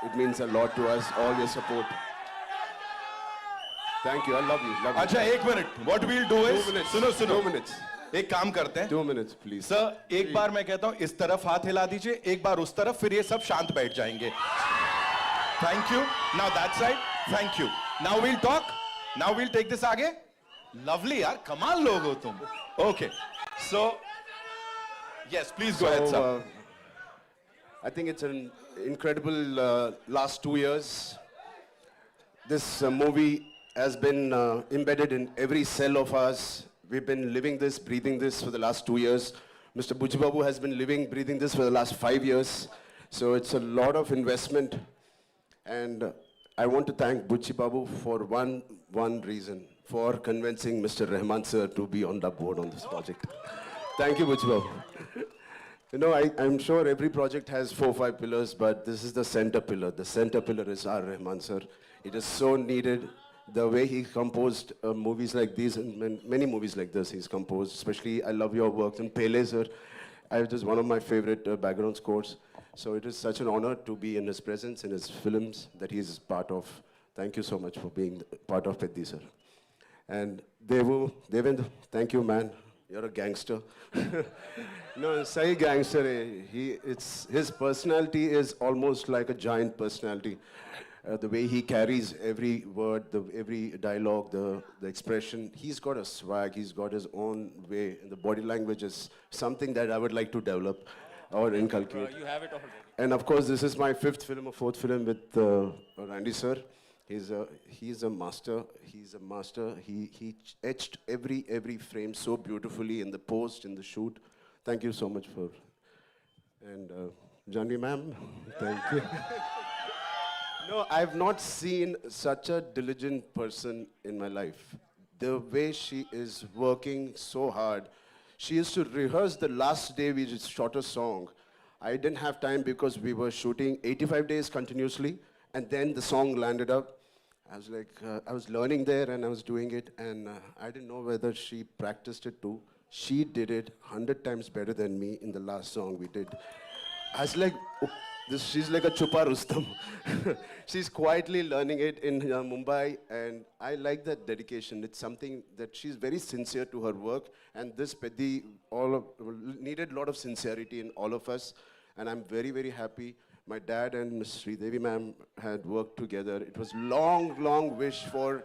It means a lot to us, all your support. Thank you, I love you. Love you. अच्छा एक minute, what we'll do is 2 minutes. सुनो सुनो 2 minutes. एक काम करते हैं 2 minutes, please. सर एक बार मैं कहता हूं इस तरफ हाथ हिला दीजिए, एक बार उस तरफ, फिर ये सब शांत बैठ जाएंगे. Thank you. Now that side. Thank you. Now we'll talk. Now we'll take this आगे. लवली यार, कमाल लोग हो तुम. Okay so yes please go ahead sir. I think it's an incredible last 2 years. This movie has been embedded in every cell of us. We've been living this, breathing this for the last 2 years. Mr. Buchi Babu has been living, breathing this for the last 5 years. So it's a lot of investment. And I want to thank Buchi Babu for one reason, for convincing Mr. Rahman sir to be on the board on this project. Thank you, Buchi Babu. You know, I'm sure every project has 4 or 5 pillars, but this is the center pillar. The center pillar is R. Rahman sir. It is so needed. The way he composed movies like these, and many movies like this he's composed, especially I love your works. And Pele sir, it is one of my favorite background scores. So it is such an honor to be in his presence, in his films that he is part of. Thank you so much for being part of Peddi sir. And Devendra, thank you, man. You're a gangster. No, Sai gangster. His personality is almost like a giant personality. The way he carries every word, every dialogue, the expression. He's got a swag. He's got his own way. And the body language is something that I would like to develop or inculcate. You have it already. And of course, this is my 5th film or 4th film with Randy sir. He's a master. He's a master. He etched every frame so beautifully in the post, in the shoot. Thank you so much for. And Janvi ma'am, thank you. No, I've not seen such a diligent person in my life. The way she is working so hard. She used to rehearse the last day we just shot a song. I didn't have time because we were shooting 85 days continuously. And then the song landed up. I was like, I was learning there and I was doing it. And I didn't know whether she practiced it too. She did it 100 times better than me in the last song we did. I was like, oh, she's like a Chupa Rustam. She's quietly learning it in Mumbai. And I like that dedication. It's something that she's very sincere to her work. And this Peddi needed a lot of sincerity in all of us. And I'm very, very happy. My dad and Ms. Sridevi ma'am had worked together. It was long wish for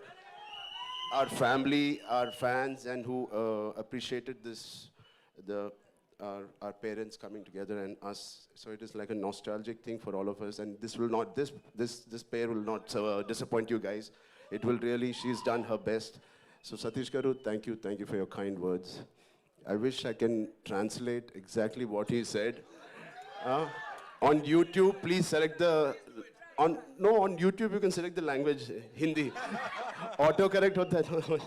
our family, our fans, and who appreciated this, our parents coming together and us. So it is like a nostalgic thing for all of us. And this will not, this pair will not disappoint you guys. It will really, she's done her best. So Satish Garu, thank you for your kind words. I wish I can translate exactly what he said. On YouTube, please select on YouTube you can select the language, Hindi. Autocorrect hota hai.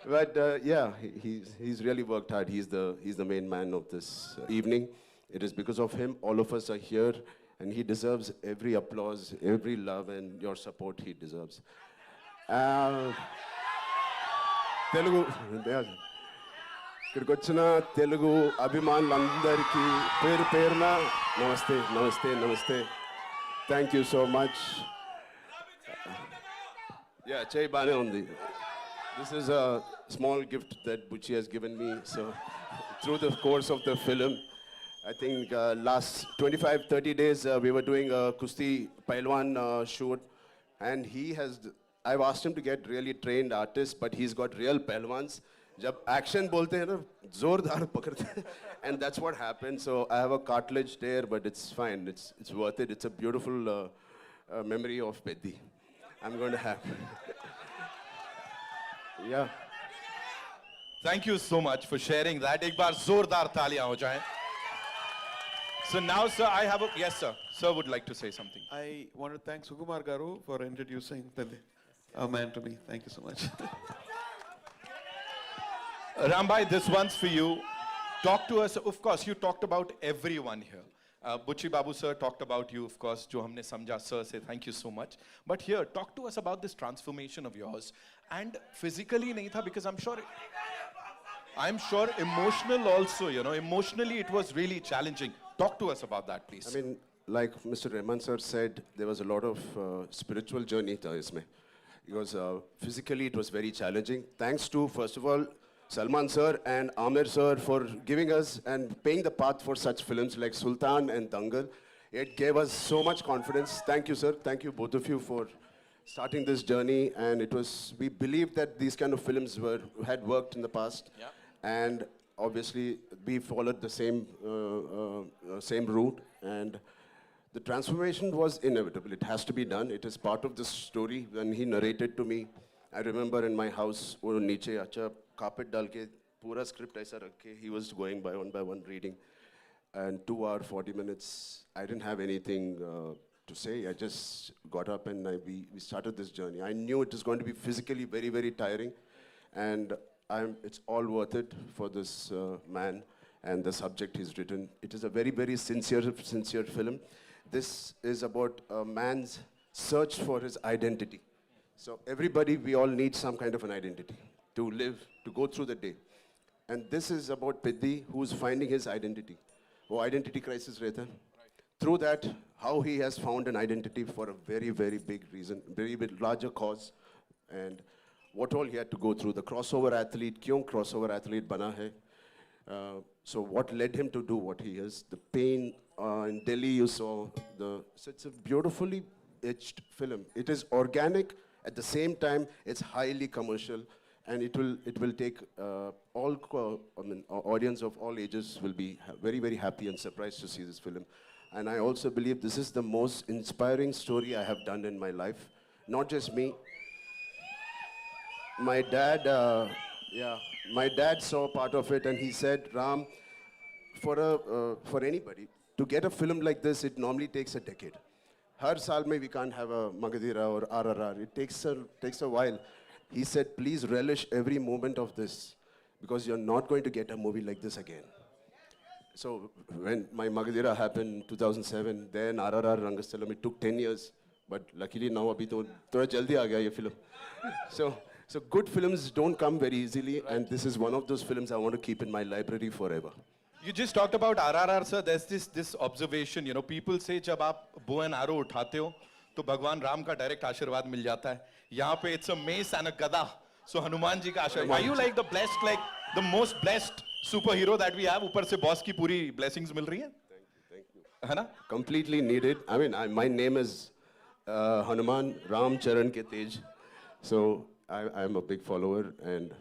But yeah, he's really worked hard. He's the main man of this evening. It is because of him all of us are here, and he deserves every applause, every love, and your support he deserves. Telugu. ఇక్కడికి వచ్చిన తెలుగు అభిమానులందరికీ పేరు పేరున నమస్తే. Thank you so much. Yeah, చేయి బానే ఉంది. This is a small gift that Buchi has given me. So through the course of the film, I think last 25-30 days we were doing a Kusti Pailwan shoot, and I've asked him to get really trained artists, but he's got real Pailwans. जब action बोलते हैं ना जोरदार पकड़ते हैं, and that's what happened. So I have a cartilage there, but it's fine. It's worth it. It's a beautiful memory of Peddi. I'm going to have. Yeah. Thank you so much for sharing that. एक बार जोरदार तालियां हो जाएं. So now, sir, yes, sir. Sir would like to say something. I want to thank Sukumar Garu for introducing Peddi, a man to me. Thank you so much. Rambhai, this one's for you. Talk to us. Of course, you talked about everyone here. Buchi Babu sir talked about you, of course. Jo humne samjha, sir, say thank you so much. But here, talk to us about this transformation of yours. And physically nahi tha, because I'm sure emotional also, you know. Emotionally, it was really challenging. Talk to us about that, please. I mean, like Mr. Rahman sir said, there was a lot of spiritual journey tha isme. Because physically it was very challenging. Thanks to, first of all, Salman sir and Amir sir for giving us and paying the path for such films like Sultan and Dangal. It gave us so much confidence. Thank you, sir. Thank you, both of you, for starting this journey. And it was, we believed that these kind of films had worked in the past. Yeah. And obviously, we followed the same route. And the transformation was inevitable. It has to be done. It is part of the story. When he narrated to me, I remember in my house, wo niche acha carpet dal ke pura script aisa rakh ke he was going by one reading. And 2 hours, 40 minutes, I didn't have anything to say. I just got up and we started this journey. I knew it was going to be physically very, very tiring. And it's all worth it for this man and the subject he's written. It is a very, very sincere film. This is about a man's search for his identity. So everybody, we all need some kind of an identity to live, to go through the day. And this is about Piddi, who's finding his identity. वो identity crisis रहता है. Through that, how he has found an identity for a very, very big reason, very big, larger cause, and what all he had to go through. The crossover athlete, क्यों crossover athlete बना है? So what led him to do what he is? The pain in Delhi, you saw so it's a beautifully etched film. It is organic. At the same time, it's highly commercial. And it will take audience of all ages will be very, very happy and surprised to see this film. And I also believe this is the most inspiring story I have done in my life. Not just me. My dad, my dad saw part of it and he said, Ram, for anybody, to get a film like this, it normally takes a decade. Har saal mein we can't have a Magadhira or RRR. It takes a while. He said, please relish every moment of this because you're not going to get a movie like this again. So when my Magadhira happened in 2007, then RRR Rangasthalam, it took 10 years. But luckily now abhi to thoda jaldi aa gaya ye film. So good films don't come very easily, and this is one of those films I want to keep in my library forever. You just talked about RRR, sir. There's this observation, you know, people say जब आप bow and arrow उठाते हो तो भगवान राम का direct आशीर्वाद मिल जाता है. यहाँ पे it's a mace and a gada. So Hanuman ji का आशीर्वाद. Are you like the blessed, like the most blessed superhero that we have? ऊपर से boss की पूरी blessings मिल रही हैं? Thank you. है ना? Completely needed. I mean, my name is Hanuman Ram Charan Ke Tej. So I'm a big follower, and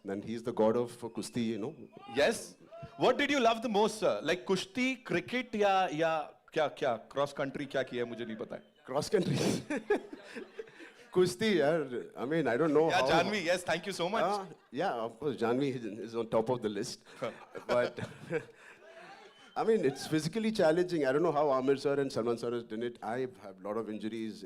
then he's the god of Kusti, you know. Yes. What did you love the most, sir? Like कुश्ती, cricket या क्या cross country क्या किया है मुझे नहीं पता है. Cross country. Kusti, yaar. I mean, I don't know Yeah, how. Janvi, yes, thank you so much. Yeah, of course, Janvi is on top of the list. But, I mean, it's physically challenging. I don't know how Amir sir and Salman sir has done it. I have a lot of injuries.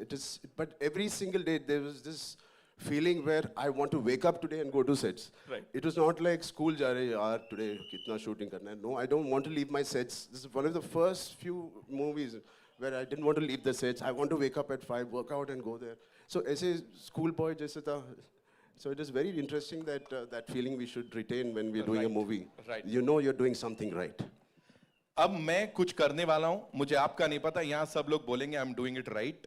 But every single day there was this feeling where I want to wake up today and go to sets. Right. It was not like school ja rahe yaar today kitna shooting karna hai. No, I don't want to leave my sets. This is one of the first few movies where I didn't want to leave the sets. I want to wake up at 5, work out and go there. So as a school boy jaise tha. So it is very interesting that that feeling we should retain when we're doing a movie. Right. You know you're doing something right. अब मैं कुछ करने वाला हूं, मुझे आपका नहीं पता, यहां सब लोग बोलेंगे I am doing it right.